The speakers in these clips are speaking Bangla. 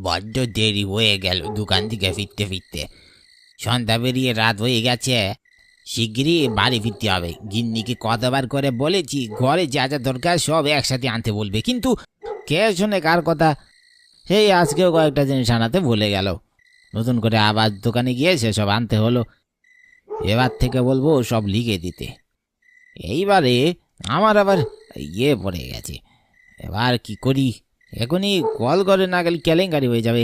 বড্ড দেরি হয়ে গেল দোকান থেকে ফিরতে ফিরতে। সন্ধ্যা পেরিয়ে রাত হয়ে গেছে। শিগগিরই বাড়ি ফিরতে হবে। গিন্নিকে কতবার করে বলেছি ঘরে যা যা দরকার সব একসাথে আনতে বলবে, কিন্তু কে শোনে কার কথা। সেই আজকেও কয়েকটা জিনিস আনাতে ভুলে গেল। নতুন করে আবার দোকানে গিয়ে সেসব আনতে হলো। এবার থেকে বলবো সব লিখে দিতে। এইবারে আমার আবার পড়ে গেছে। এবার কি করি? এখনই কল করে না গেলে কেলেঙ্কারি হয়ে যাবে।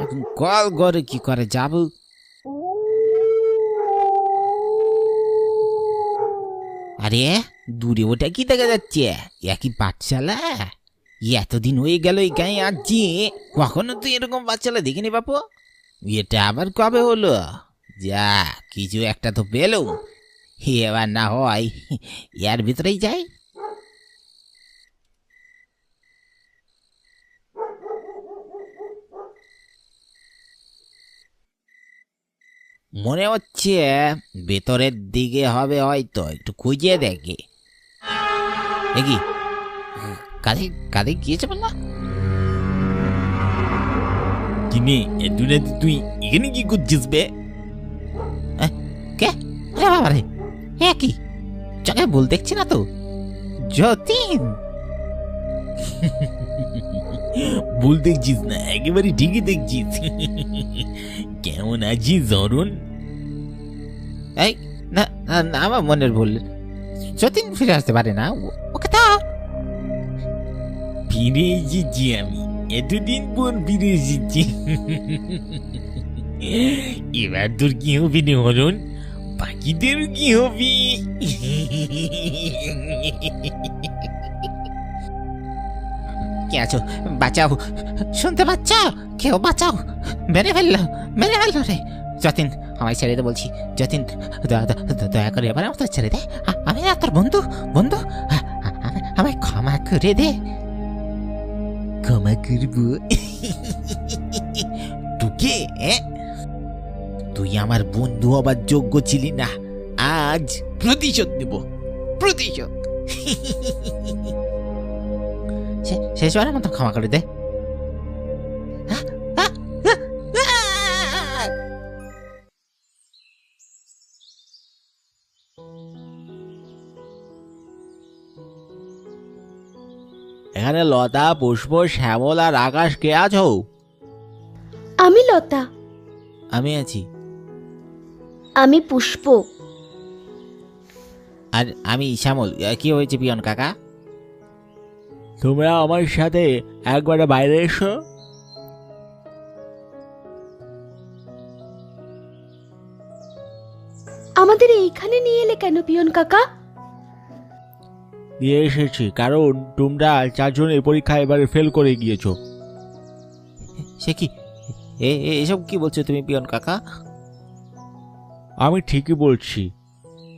এখন কল করে কি করে যাব? আরে দূরে ওটা কি দেখা যাচ্ছে? একই পাঠশালা। এতদিন হয়ে গেল এই গায়ে আসছি, কখনো তো এরকম বাচ্চালা দেখিনি বাপু। এটা আবার কবে হলো? যা কিছু একটা তো পেলুম। এবার না হয় এর ভিতরেই যাই। মনে হচ্ছে ভেতরের দিকে হবে, হয়তো একটু খুঁজে দেখি। দেখি কাঁধে কাঁধে গিয়েছে বল না। কিনে দুনিয়াতে তুই এখানে কি করছিস বে? কে? আরে বাবা রে, কি চোখে ভুল দেখছি না তো? যতীন। ভুল দেখছিস না, একেবারে ঠিকই দেখছিস। কেমন আছিস অরুণ? এই না না, আমার মনের ভুল। যতীন ফিরে আসতে পারে না, ওকে তো ফিরে এসেছি আমি। এতদিন পর ফিরে এসেছি। এবার তোর কি হবে রে অরুণ? বাকিদের কি হবে? কে আছো? বাঁচাও, শুনতে পাচ্ছ? কেউ বাঁচাও! মেরে ফেললো রে। যতীন আমায় ছেড়ে দে বলছি। যতীন দয়া করে এবার আমাকে ছেড়ে দে। আমি না তোর বন্ধু। আমায় ক্ষমা করে দে। ক্ষমা করবো তোকে? তুই আমার বন্ধু হবার যোগ্য ছিলি না। আজ প্রতিশোধ নেব, প্রতিশোধ। শেষবারের মতো ক্ষমা করে দে। এখানে লতা, পুষ্প, শ্যামল আর আকাশ কে আছো? আমি লতা। আমি আছি। আমি পুষ্প। আর আমি শ্যামল। কি হয়েছে পিয়ন কাকা? তোমরা আমার সাথে একবারে বাইরে এসো। আমাদের এইখানে নিয়ে এলে কেন পিয়ন কাকা? নিয়ে এসেছি কারণ তোমরা চারজনে পরীক্ষায় এবারে ফেল করে গিয়েছো। সে কি? এসব কি বলছো তুমি পিয়ন কাকা? আমি ঠিকই বলছি।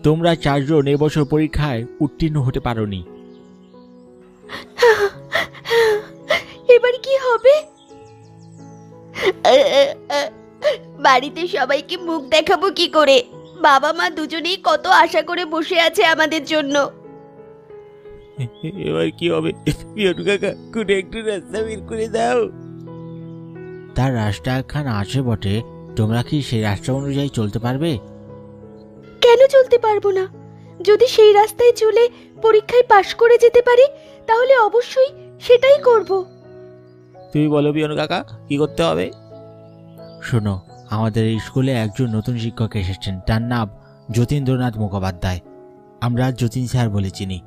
তোমরা চারজন এবছর পরীক্ষায় উত্তীর্ণ হতে পারোনি। এবার কি হবে? বাড়িতে সবাইকে মুখ দেখাবো কি করে? বাবা মা দুজনেই কত আশা করে বসে আছে আমাদের জন্য। এবার কি হবে পিয়ন কাকা? কোন একটু রাস্তা বের করে দাও। তার রাস্তা একখান আছে বটে, তোমরা কি সেই রাস্তা অনুযায়ী চলতে পারবে? কেন চলতে পারবো না? যদি সেই রাস্তায় চলে পরীক্ষায় পাশ করে যেতে পারি তাহলে অবশ্যই সেটাই করব। তুমি বলো পিয়ন কাকা, কি করতে হবে? শোনো, আমাদের এই স্কুলে একজন নতুন শিক্ষক এসেছেন। তার নাম যতীন্দ্রনাথ মুখোপাধ্যায়। আমরা যতীন স্যার বলে চিনি।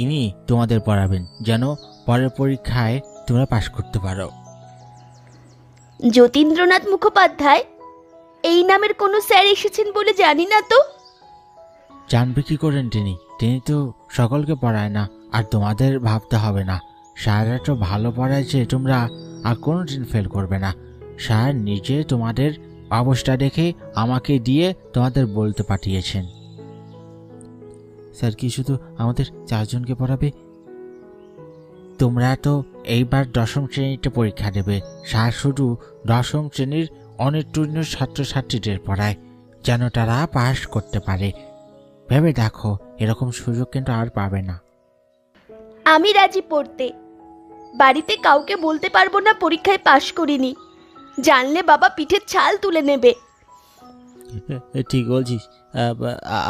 ইনি তোমাদের পড়াবেন যেন পরের পরীক্ষায় তোমরা পাশ করতে পারো। যতীন্দ্রনাথ মুখোপাধ্যায়? এই নামের কোনো স্যার এসেছেন বলে জানি না তো। জানবে কি করেন তিনি? তিনি তো সকলকে পড়ায় না। আর তোমাদের ভাবতে হবে না, স্যার এত ভালো পড়ায় যে তোমরা আর কোনোদিন ফেল করবে না। স্যার নিজে তোমাদের অবস্থা দেখে আমাকে দিয়ে তোমাদের বলতে পাঠিয়েছেন। স্যার কি শুধু আমাদের চারজনকে পড়াবে? তোমরা তো এইবার দশম শ্রেণীতে পরীক্ষা দেবে। স্যার শুধু দশম শ্রেণীর অনুত্তীর্ণ ছাত্রছাত্রীদের পড়ায় যেন তারা পাস করতে পারে। ভেবে দেখো, এরকম সুযোগ কিন্তু আর পাবে না। আমি রাজি পড়তে। বাড়িতে কাউকে বলতে পারবো না পরীক্ষায় পাশ করিনি। জানলে বাবা পিঠের ছাল তুলে নেবে। ঠিক বলছিস।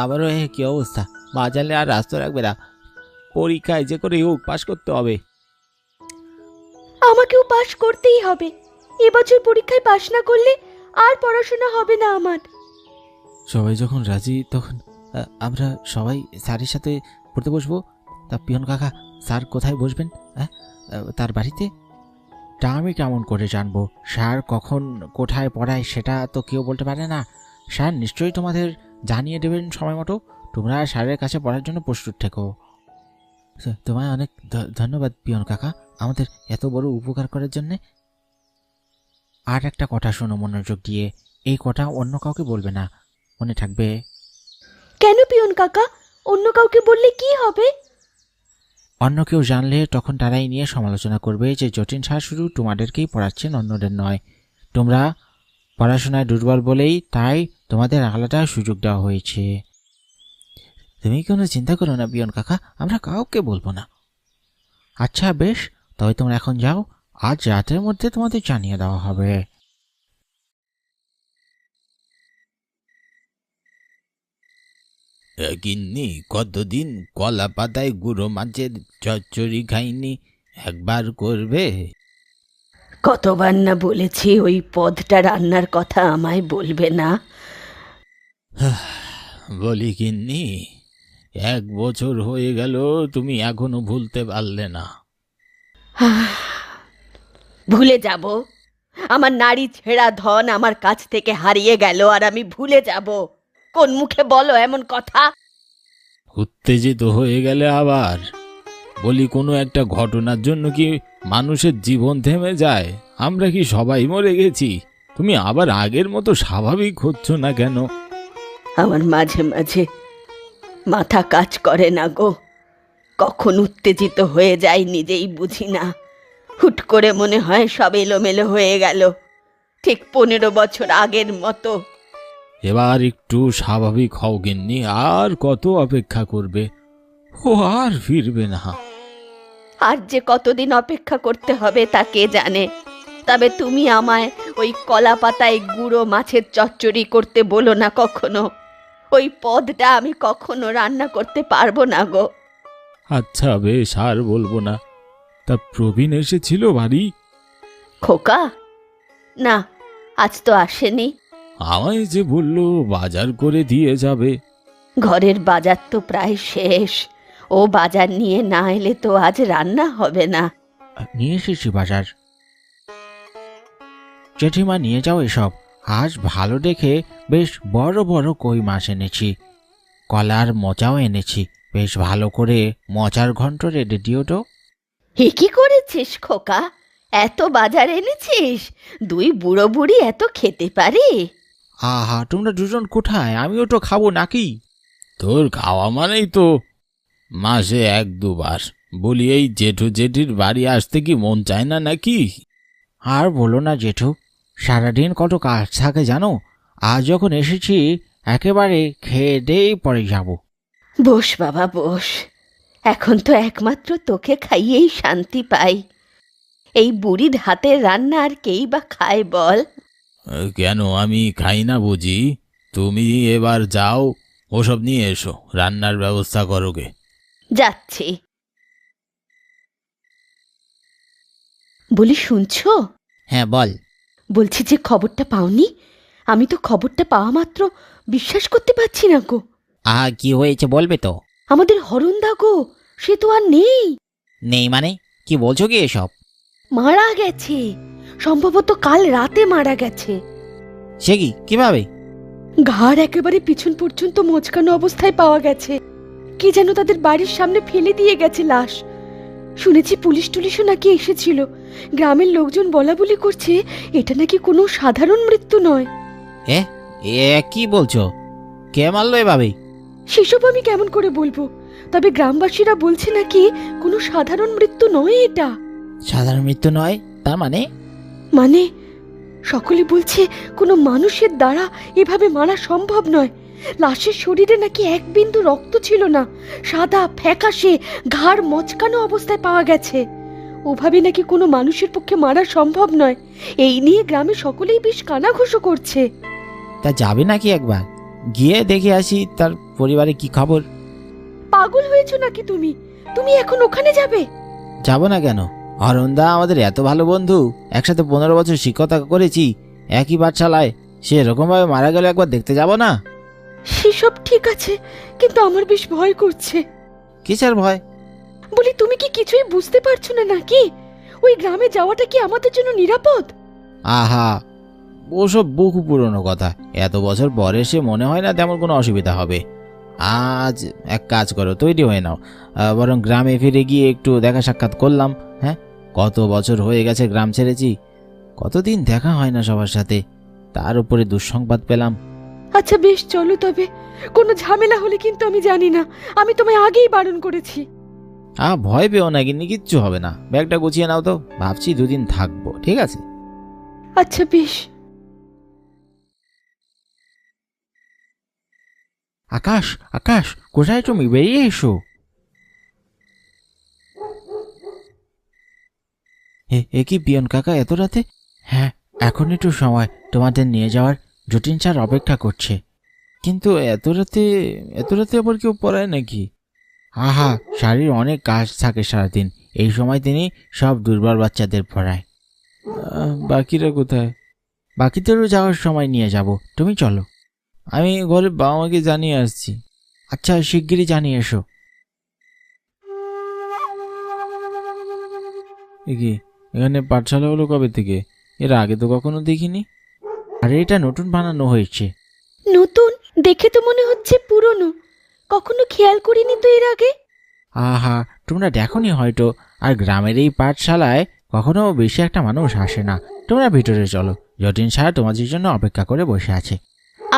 আমারও কি অবস্থা, মা জানলে আর রাস্তা রাখবে না। পরীক্ষায় যে করে হোক পাশ করতে হবে। আমাকেও পাশ করতেই হবে। এবছর পরীক্ষায় পাশ না করলে আর পড়াশোনা হবে না আমার। সবাই যখন রাজি তখন আমরা সবাই স্যারের সাথে পড়তে বসবো। তা পিয়ন কাকা, স্যার কোথায় বসবেন? হ্যাঁ, তার বাড়িতে? তা আমি কেমন করে জানবো স্যার কখন কোথায় পড়ায়? সেটা তো কেউ বলতে পারে না। স্যার নিশ্চয়ই তোমাদের জানিয়ে দেবেন সময় মতো। তোমরা স্যারের কাছে পড়ার জন্য প্রস্তুত থেকো। তোমায় অনেক ধন্যবাদ পিয়ন কাকা, আমাদের এত বড় উপকার করার জন্যে। আর একটা কথা শোনো মনোযোগ দিয়ে, এই কথা অন্য কাউকে বলবে না, মনে থাকবে। কেন পিয়ন কাকা? অন্য কাউকে বললে কি হবে? অন্য কেউ জানলে তখন তারাই নিয়ে সমালোচনা করবে যে যতীন স্যার শুধু তোমাদেরকেই পড়াচ্ছেন, অন্যদের নয়। তোমরা পড়াশোনায় দুর্বল বলেই তাই তোমাদের আলাদা সুযোগ দেওয়া হয়েছে। তুমি কোনো চিন্তা করো না পিয়ন কাকা, আমরা কাউকে বলবো না। আচ্ছা বেশ, তবে তোমরা এখন যাও, আজ রাতের মধ্যে তোমাদের জানিয়ে দেওয়া হবে। গিন্নি, কতদিন কলা পাতায় গুঁড়ো মাছের চচ্চড়ি খাইনি, একবার করবে? কতবার না বলেছি ওই পদটা রান্নার কথা আমায় বলবে না। বলি গিন্নি, 1 বছর হয়ে গেল, তুমি এখনো ভুলতে পারলে না? ভুলে যাব? আমার নারী ছেঁড়া ধন আমার কাছ থেকে হারিয়ে গেল আর আমি ভুলে যাব? কোন মুখে বলো এমন কথা? উত্তেজিত হয়ে গেলে আবার। বলি, কোনো একটা ঘটনার জন্য কি মানুষের জীবন থেমে যায়? আমরা কি সবাই মরে গেছি? তুমি আবার আগের মতো স্বাভাবিক হচ্ছ না কেন? আমার মাঝে মাঝে মাথা কাজ করে না গো। কখন উত্তেজিত হয়ে যায় নিজেই বুঝি না। হুট করে মনে হয় সব এলোমেলো হয়ে গেল, ঠিক 15 বছর আগের মতো। এবার একটু স্বাভাবিক হও গিন্নি, আর কত অপেক্ষা করবে? ও আর ফিরবে না। আর যে কতদিন অপেক্ষা করতে হবে তা কে জানে। তবে তুমি আমায় ওই কলা পাতায় গুঁড়ো মাছের চচ্চড়ি করতে বলো না কখনো। ওই পদটা আমি কখনো রান্না করতে পারবো না গো। আচ্ছা বেশ, আর বলবো না। তা প্রবীণ এসেছিল বাড়ি? খোকা? না, আজ তো আসেনি। আমায় যে বললো বাজার করে দিয়ে যাবে। ঘরের বাজার তো প্রায় শেষ। ও বাজার নিয়ে না এলে তো আজ রান্না হবে না। নিয়ে এসেছি বাজার। জেঠিমা নিয়ে যাও এসব। আজ ভালো দেখে বেশ বড় বড় কই মাছ এনেছি, কলার মোচাও এনেছি। বেশ ভালো করে মোচার ঘন্ট রেডে দিও তো। হে কি করেছিস খোকা? এত বাজার এনেছিস? 2 বুড়ো বুড়ি এত খেতে পারে? আহা, তোমরা দুজন কোথায়? আমিও তো খাবো নাকি? তোর খাওয়া মানেই তো মাসে 1-2 বার। বলি, এই জেঠু জেঠির বাড়ি আসতে কি মন চায় না নাকি? আর বলো না জেঠু, সারাদিন কত কাজ থাকে জানো। আজ যখন এসেছি একেবারে খেয়ে দেই পরে যাব। বস বাবা বস। এখন তো একমাত্র তোকে খাইয়েই শান্তি পাই। এই বুড়ির হাতের রান্না আর কেই বা খায় বল? কেন, আমি খাই না বুঝি? তুমি এবার যাও, ওসব নিয়ে এসো, রান্নার ব্যবস্থা করোগে। যাচ্ছি। বলি শুনছো? হ্যাঁ বল। বলছি যে খবরটা পাওনি? আমি তো খবরটা পাওয়া মাত্র বিশ্বাস করতে পারছি না গো। কি হয়েছে বলবে তো? আমাদের হরণদা গো, সে তো আর নেই। নেই মানে? কি বলছো কি এসব? মারা গেছে। সম্ভবত কাল রাতে মারা গেছে। সে কি, কিভাবে? ঘাড় একেবারে পিছন পর্যন্ত মোচকানো অবস্থায় পাওয়া গেছে। কি যেন তাদের বাড়ির সামনে ফেলে দিয়ে গেছে লাশ। শুনেছি পুলিশ টুলিশও নাকি এসেছিল। গ্রামের লোকজন বলা বলি করছে এটা নাকি কোনো সাধারণ মৃত্যু নয়। এ কি বলছো? কে মারলো এভাবে? সেসব আমি কেমন করে বলবো, তবে গ্রামবাসীরা বলছে নাকি কোনো সাধারণ মৃত্যু নয় এটা। সাধারণ মৃত্যু নয় তার মানে? মানে সকলে বলছে কোনো মানুষের দ্বারা এভাবে মারা সম্ভব নয়। লাশের শরীরে নাকি এক বিন্দু রক্ত ছিল না, সাদা ফ্যাকাশে ঘাড় মচকানো অবস্থায় পাওয়া গেছে। ওভাবে নাকি কোনো মানুষের পক্ষে মারা সম্ভব নয়। এই নিয়ে গ্রামে সকলেই বেশ কানাঘুষো করছে। তা যাবে নাকি একবার গিয়ে দেখে আসি তার পরিবারে কি খবর? পাগল হয়েছো নাকি তুমি? তুমি এখন ওখানে যাবে? যাব না কেন? অরুণদা আমাদের এত ভালো বন্ধু, একসাথে 15 বছর শিক্ষকতা করেছি একই পাঠশালায়, সে এরকম ভাবে মারা গেল, একবার দেখতে যাব না? সেসব ঠিক আছে, কিন্তু আমার বেশ ভয় করছে। কিসের ভয়? বলি, তুমি কি কিছুই বুঝতে পারছো না নাকি? ওই গ্রামে যাওয়াটা কি আমাদের জন্য নিরাপদ? আহা, ওসব বহু পুরনো কথা। এত বছর পরে সে মনে হয় না তেমন কোনো অসুবিধা হবে। আজ এক কাজ করো, তৈরি হয়ে নাও, বরং গ্রামে ফিরে গিয়ে একটু দেখা সাক্ষাৎ করলাম। হ্যাঁ, কত বছর হয়ে গেছে গ্রাম ছেড়েছি, কতদিন দেখা হয় না সবার সাথে, তার উপরে দুঃসংবাদ পেলাম। আচ্ছা বেশ, চলো তবে। কোনো ঝামেলা হলে কিন্তু আমি জানি না, আমি তোমায় আগেই বারণ করেছি। ভয় পেও না, কিন্তু কিচ্ছু হবে না। ব্যাগটা গুছিয়ে নাও তো, ভাবছি 2 দিন থাকবো, ঠিক আছে? আচ্ছা বেশ। আকাশ, আকাশ, কোথায় তুমি? বেরিয়ে এসো। এ কি পিয়ন কাকা, এত রাতে? হ্যাঁ, এখন একটু সময় তোমাদের নিয়ে যাওয়ার, জটিন স্যার অপেক্ষা করছে। কিন্তু এত রাতে আবার কেউ পড়ায় নাকি? আহা, শাড়ির অনেক কাজ থাকে সারাদিন, এই সময় তিনি সব দুর্বল বাচ্চাদের পড়ায়। বাকিরা কোথায়? বাকিদেরও যাওয়ার সময় নিয়ে যাব, তুমি চলো। আমি ঘরে বাবা মাকে জানিয়ে আসছি। আচ্ছা, শিগগিরই জানিয়ে এসো। কি এখানে পাঠশালা হলো কবে থেকে? এর আগে তো কখনো দেখিনি। আরে এটা নতুন বানানো হয়েছে। নতুন দেখে তো মনে হচ্ছে পুরনো, কখনো খেয়াল করিনি তো এর আগে। আহা, তোমরা দেখোনি হয়তো। আর গ্রামের এই পাঠশালায় কখনো বেশি একটা মানুষ আসে না। তোমরা ভিতরে চলো, জটিন স্যার তোমাদের জন্য অপেক্ষা করে বসে আছে।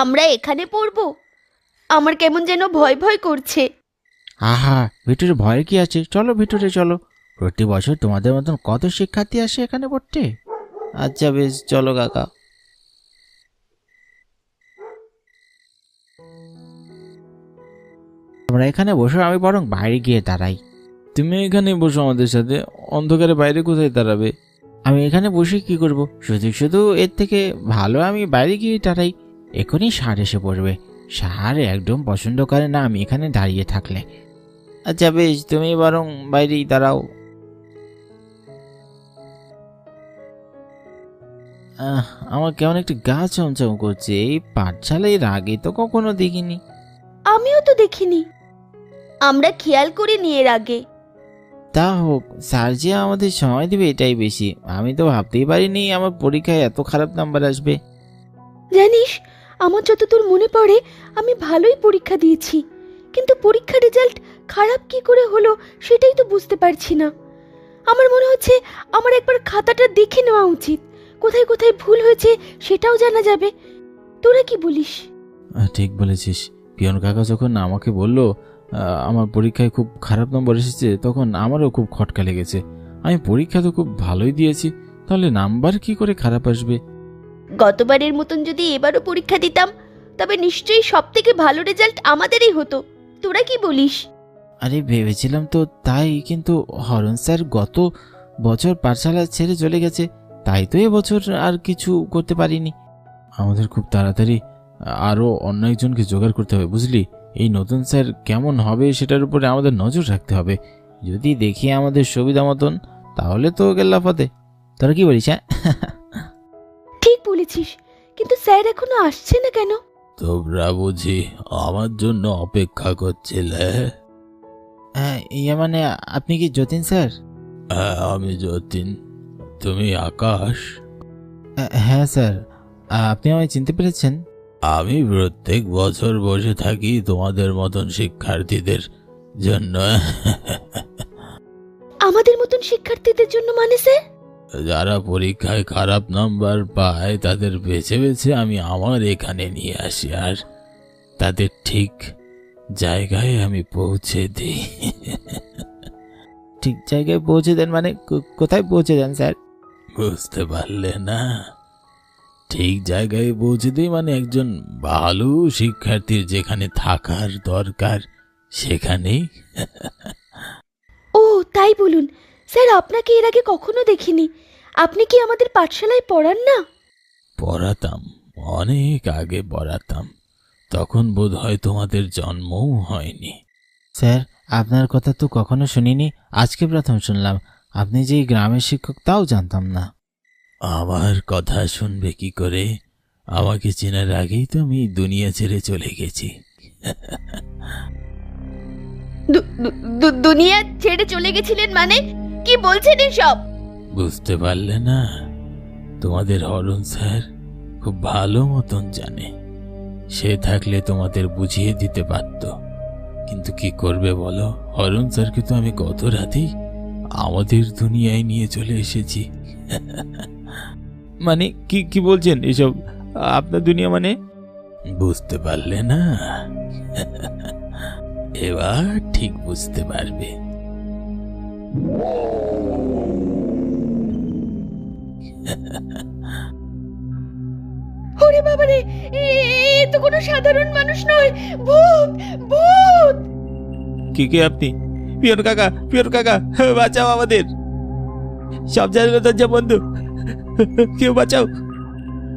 আমরা এখানে পড়বো? আমার কেমন যেন ভয় ভয় করছে। আহা, ভিতরে ভয় কি আছে? চলো ভিতরে চলো। প্রতি বছর তোমাদের মতন কত শিক্ষার্থী আসে এখানে পড়তে। আচ্ছা বেশ, চলো কাকা। তোমরা এখানে বসো, আমি বরং বাইরে গিয়ে দাঁড়াই। তুমি এখানে বসো আমাদের সাথে, অন্ধকারে বাইরে কোথায় দাঁড়াবে? আমি এখানে বসে কি করব? শুধু এর থেকে ভালো আমি বাইরে গিয়ে দাঁড়াই। এখনই সার এসে পড়বে। সার একদম পছন্দ করে না আমি এখানে দাঁড়িয়ে থাকলে। আচ্ছা বেশ, তুমি বরং বাইরেই দাঁড়াও। আমার কেমন একটু গা চমচম করছে। এই পাঠশালায় এর আগে তো কখনো দেখিনি। আমিও তো দেখিনি, আমরা খেয়াল করিনি এর আগে। তা হোক, স্যার যে আমাদের সময় দিবে এটাই বেশি। আমি তো ভাবতেই পারিনি আমার পরীক্ষায় এত খারাপ নাম্বার আসবে। জানিস, আমার যতদূর মনে পড়ে আমি ভালোই পরীক্ষা দিয়েছি, কিন্তু পরীক্ষার রেজাল্ট খারাপ কি করে হলো সেটাই তো বুঝতে পারছি না। আমার মনে হচ্ছে আমার একবার খাতাটা দেখে নেওয়া উচিত, কোথায় কোথায় ভুল হয়েছে সেটাও জানা যাবে। তোরা কি বলিস? ঠিক বলেছিস। পিয়ন কাকা যখন আমাকে বলল আমার পরীক্ষায় খুব খারাপ নম্বর এসেছে, তখন আমারও খুব খটকা লেগেছে। আমি পরীক্ষা তো খুব ভালোই দিয়েছি, তাহলে নাম্বার কি করে খারাপ আসবে? গতবারের মতন যদি এবারও পরীক্ষা দিতাম তবে নিশ্চয়ই সব থেকে ভালো রেজাল্ট আমাদেরই হতো। তোরা কি বলিস? আরে ভেবেছিলাম তো তাই, কিন্তু হরণ স্যার গত বছর পাঠশালা ছেড়ে চলে গেছে, তাই তো এবছর আর কিছু করতে পারিনি। আমাদের খুব তাড়াতাড়ি আরও অন্য একজনকে জোগাড় করতে হবে, বুঝলি? এই নতুন স্যার কেমন হবে সেটার উপরে আমাদের নজর রাখতে হবে। যদি দেখি আমাদের সুবিধা মতন, তাহলে তো গেল্লাফতে। তোরা কি বলিস? হ্যাঁ ঠিক বলেছিস, কিন্তু স্যার এখনো আসছে না কেন? তোমরা বুঝি আমার জন্য অপেক্ষা করছিলে? ইয়ে মানে, আপনি কি যতীন স্যার? হ্যাঁ, আমি যতীন। তুমি আকাশ? হ্যাঁ স্যার, আপনি আমায় চিনতে পেরেছেন? আমি প্রত্যেক বছর বসে থাকি তোমাদের মতন শিক্ষার্থীদের জন্য। আমাদের মতন শিক্ষার্থীদের জন্য মানে স্যার? যারা পরীক্ষায় খারাপ নাম্বার পায় তাদের বেছে বেছে আমি আমার এখানে নিয়ে আসি, আর তাদের ঠিক জায়গায় আমি পৌঁছে দিই। ঠিক জায়গায় পৌঁছে দেন মানে কোথায় পৌঁছে দেন স্যার? বুঝতে পারলে না? ঠিক জায়গায় পৌঁছে দিই মানে একজন ভালো শিক্ষার্থীর যেখানে থাকার দরকার সেখানেই। ও তাই বলুন, স্যার, আপনাকে এর আগে কখনো দেখিনি। আপনি কি আমাদের পাঠশালায় পড়ান না? পড়াতাম, অনেক আগে পড়াতাম, তখন বোধ হয় তোমাদের জন্মও হয়নি। স্যার, আপনার কথা তো কখনো শুনিনি, আজকে প্রথম শুনলাম। আপনি যে এই গ্রামের শিক্ষক তাও জানতাম না। আমার কথা শুনবে কি করে? আমাকে চেনার আগেই তো আমি এই দুনিয়া ছেড়ে চলে গেছি। দুনিয়া ছেড়ে চলে গেছিলেন মানে? কি বলছেন এসব? বুঝতে পারলে না? তোমাদের হরণ স্যার খুব ভালো মতন জানে। সে থাকলে তোমাদের বুঝিয়ে দিতে পারত, কিন্তু কি করবে বলো? হরণ স্যারকে তো আমি গত রাতেই আমাদের দুনিয়ায় নিয়ে চলে এসেছি। মানে কি কি বলছেন এসব? আপনার দুনিয়া মানে? বুঝতে পারলে না? এবার ঠিক বুঝতে পারবে। ওরে বাবারে, এ তো কোনো সাধারণ মানুষ নয়, ভূত! ভূত! কে আপনি? পিয়ন কাকা, পিয়ন কাকা, বাঁচাও আমাদের! সব জানলা দরজা বন্ধ, কেউ বাঁচাও!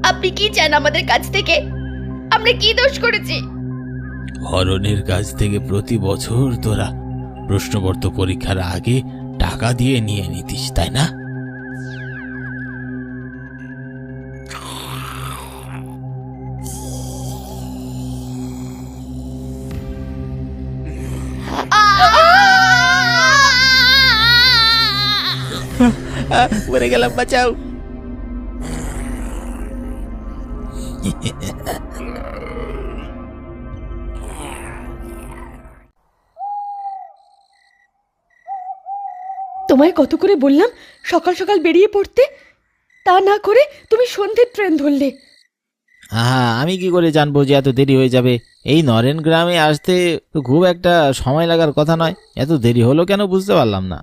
আপনি কি চান আমাদের কাছ থেকে? আমরা কি দোষ করেছি? হরণের কাছ থেকে প্রতি বছর তোরা প্রশ্নপত্র পরীক্ষার আগে টাকা দিয়ে নিয়ে নিতিস, তাই না? মরে গেলাম, বাঁচাও! তোমায় কত করে বললাম সকাল সকাল বেরিয়ে পড়তে, তা না করে তুমি সন্ধ্যের ট্রেন ধরলে। আমি কি করে জানবো যে এত দেরি হয়ে যাবে? এই নরেন গ্রামে আসতে তো খুব একটা সময় লাগার কথা নয়, এত দেরি হলো কেন বুঝতে পারলাম না।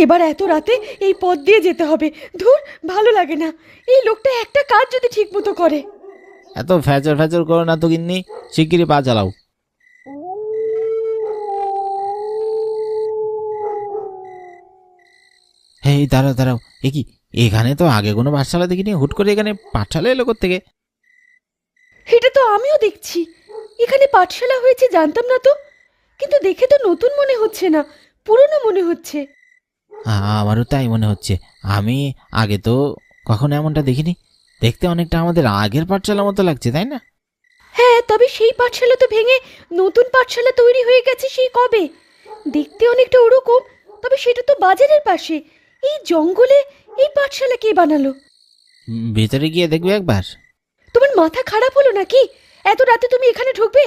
এবার এত রাতে এই পথ দিয়ে যেতে হবে, ধুর, ভালো লাগে না। এই লোকটা একটা কাজ যদি ঠিক মতো করে। এত ফ্যাচর ফ্যাচর করো না তো গিন্নি, শিগগিরই পা চালাও। এই দাঁড়াও দাঁড়াও, এ কি? এখানে তো আগে কোনো পাঠশালা দেখিনি, হুট করে এখানে পাঠশালা এলো কোত্থেকে? এটা তো আমিও দেখছি, এখানে পাঠশালা হয়েছে জানতাম না তো। কিন্তু দেখে তো নতুন মনে হচ্ছে না, পুরনো মনে হচ্ছে। আমারও তাই মনে হচ্ছে। আমি আগে তো কখনো এমনটা দেখিনি। দেখতে অনেকটা আমাদের আগের পাঠশালা মতো লাগছে, তাই না? হ্যাঁ, তবে সেই পাঠশালা তো ভেঙে নতুন পাঠশালা তৈরি হয়ে গেছে সেই কবে। দেখতে অনেকটা ওরকম, তবে সেটা তো বাজারের পাশে, এই জঙ্গলে এই পাঠশালা কে বানালো? ভেতরে গিয়ে দেখবে একবার। তোমার মাথা খারাপ হলো নাকি? এত রাতে তুমি এখানে ঢুকবে?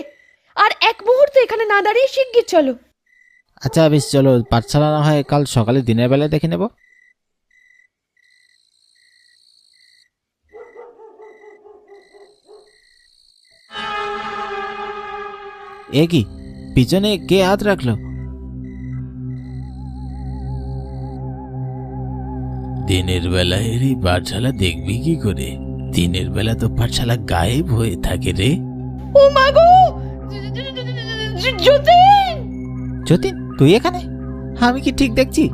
আর এক মুহূর্ত এখানে না দাঁড়িয়ে শিগগির চলো। আচ্ছা বেশ, চলো। পাঠশালা না হয় কাল সকালে দিনের বেলায় দেখে নেব। এ কি, পিছনে কে হাত রাখলো? দিনের বেলায় এই পাঠশালা দেখবি কি করে? দিনের বেলা তো পাঠশালা গায়েব হয়ে থাকে রে। ও মা গো, যতীন! যতীন, তুই এখানে? আমি কি ঠিক দেখছি?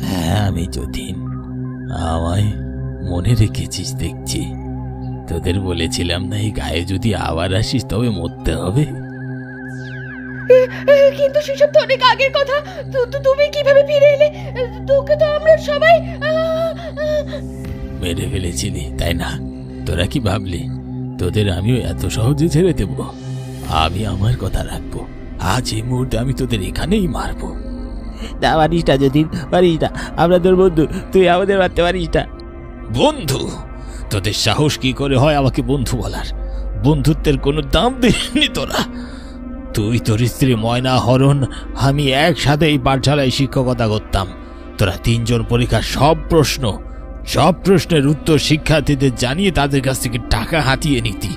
হ্যাঁ, আমি যতীন। আমায় মনে রেখেছিস দেখছি। তোদের বলেছিলাম না এই গায়ে যদি আবার আসিস তবে মরতে হবে। কিন্তু সেসব তো অনেক আগের কথা। তুমি কিভাবে ফিরে এলে? তোকে তো আমরা সবাই মেরে ফেলেছিলি, তাই না? তোরা কি ভাবলি তোদের আমিও এত সহজে ছেড়ে দেব? আমি আমার কথা রাখবো। আজ এই মুহূর্তে আমি তোদের এখানেই মারবো। না, পারিস না যতীন, পারিস না। আমরা তোর বন্ধু, তুই আমাদের মারতে পারিস না। বন্ধু? তোদের সাহস কি করে হয় আমাকে বন্ধু বলার? বন্ধুত্বের কোনো দাম দিসনি তোরা। তুই, তোর স্ত্রী ময়না, হরণ, আমি একসাথে এই পাঠশালায় শিক্ষকতা করতাম। তোরা তিনজন পরীক্ষার সব প্রশ্নের উত্তর শিক্ষার্থীদের জানিয়ে তাদের কাছ থেকে টাকা হাতিয়ে নিতি।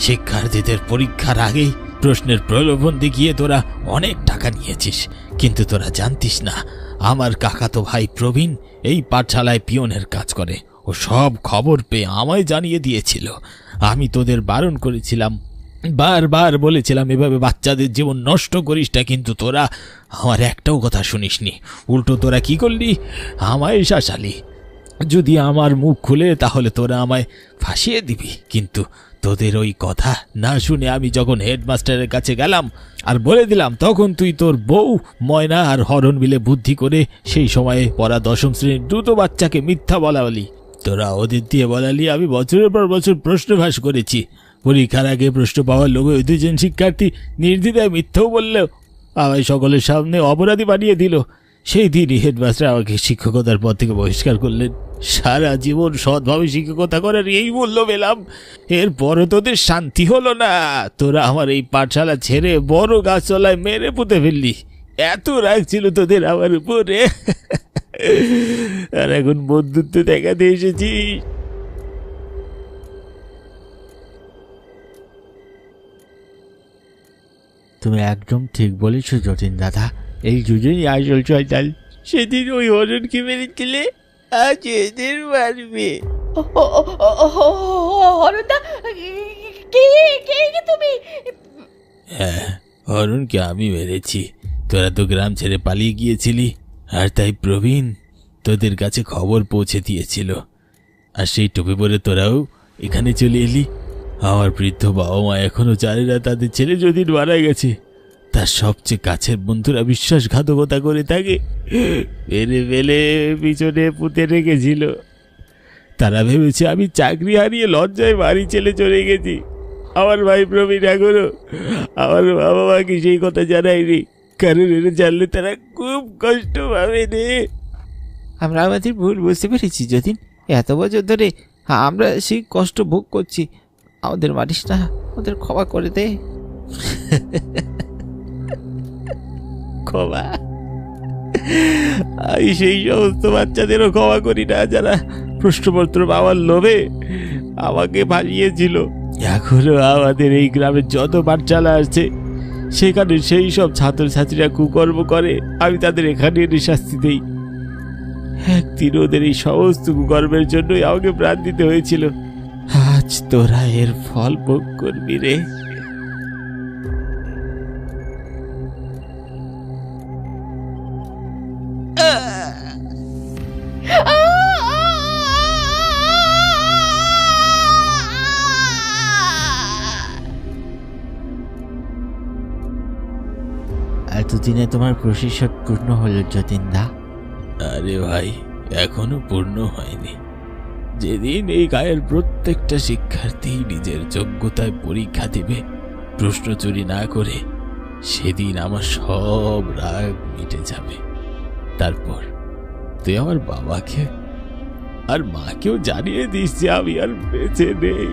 শিক্ষার্থীদের পরীক্ষার আগেই প্রশ্নের প্রলোভন দেখিয়ে তোরা অনেক টাকা নিয়েছিস। কিন্তু তোরা জানতিস না আমার কাকাতো ভাই প্রবীণ এই পাঠশালায় পিয়নের কাজ করে। ও সব খবর পেয়ে আমায় জানিয়ে দিয়েছিল। আমি তোদের বারণ করেছিলাম বারবার বলেছিলাম এভাবে বাচ্চাদের জীবন নষ্ট করিস না, কিন্তু তোরা আমার একটাও কথা শুনিসনি। উল্টো তোরা কি করলি, আমায় শাসালি। যদি আমার মুখ খুলে তাহলে তোরা আমায় ফাঁসিয়ে দিবি, কিন্তু তোদের ওই কথা না শুনে আমি যখন হেডমাস্টারের কাছে গেলাম আর বলে দিলাম, তখন তুই তোর বউ ময়না আর হরণ মিলে বুদ্ধি করে সেই সময়ে পড়া 10ম শ্রেণীর দ্রুত বাচ্চাকে মিথ্যা বলাবলি। তোরা ওদের দিয়ে বলালি আমি বছরের পর বছর প্রশ্ন ফাঁস করেছি। পরীক্ষার আগে প্রশ্ন পাওয়ার লোভে ওই 2জন শিক্ষার্থী নির্দ্বিধায় মিথ্যাও বললেও আমায় সকলের সামনে অপরাধী বানিয়ে দিল। সেই দিনই হেডমাস্টার আমাকে শিক্ষকতার পদ থেকে বহিষ্কার করলেন। সারা জীবন সৎভাবে শিক্ষকতা করার এই মূল্য পেলাম, এরপরও তোদের শান্তি হলো না। তোরা আমার এই পাঠশালা ছেড়ে বড় গাছতলায় মেরে পুঁতে ফেললি। এত রাগ ছিল তোদের আমার উপরে, আর এখন বন্ধুত্ব দেখাতে এসেছিস। তুমি একদম ঠিক বলেছ যতীন দাদা, এই দুজনই আসল শয়তান। সেদিন ওই হরণকে মেরেছিলে, আজ এদের মারবে। হরদা, কে কে কে তুমি? হ্যাঁ, হরণকে আমি মেরেছি। তোরা তো গ্রাম ছেড়ে পালিয়ে গিয়েছিলি, আর তাই প্রবীণ তোদের কাছে খবর পৌঁছে দিয়েছিল, আর সেই টুপি পরে তোরাও এখানে চলে এলি। আমার বৃদ্ধ বাবা মা এখনো জানে না তাদের ছেলে যতীন মারা গেছে। তার সবচেয়ে কাছের বন্ধুরা বিশ্বাসঘাতকতা করে তাকে মেরে ফেলে পিছনে পুঁতে রেখেছিল। তারা ভেবেছে আমি চাকরি হারিয়ে লজ্জায় বাড়ি ছেলে চলে গেছি। আমার ভাই প্রবীণ এখনো আমার বাবা মাকে সেই কথা জানায়নি, কারণ এটা জানলে তারা খুব কষ্ট পাবে রে। আমরা আমাদের ভুল বুঝতে পেরেছি যতীন, এত বছর ধরে আমরা সেই কষ্ট ভোগ করছি। আমাদের মারিস না, আমাদের ক্ষমা করে দে। ক্ষমা? আমি সেই সমস্ত বাচ্চাদেরও ক্ষমা করি না যারা প্রশ্নপত্র পাওয়ার লোভে আমাকে ভাসিয়েছিল। এখনো আমাদের এই গ্রামে যত পাঠশালা আছে সেখানে সেই সব ছাত্রছাত্রীরা কুকর্ম করে, আমি তাদের এখানে এনে শাস্তি দেই। একদিন ওদের এই সমস্ত কুকর্মের জন্যই আমাকে প্রাণ দিতে হয়েছিল। আজ তোরা এর ফল ভোগ করবি রে। এতদিনে তোমার প্রতিশোধ পূর্ণ হলো যতীন দা? আরে ভাই, এখনো পূর্ণ হয়নি। যেদিন এই গায়ের প্রত্যেকটা শিক্ষার্থী নিজের যোগ্যতায় পরীক্ষা দেবে প্রশ্ন চুরি না করে, সেদিন আমার সব রাগ মিটে যাবে। তারপর তুই আমার বাবাকে আর মাকেও জানিয়ে দিস যে আমি আর বেঁচে নেই।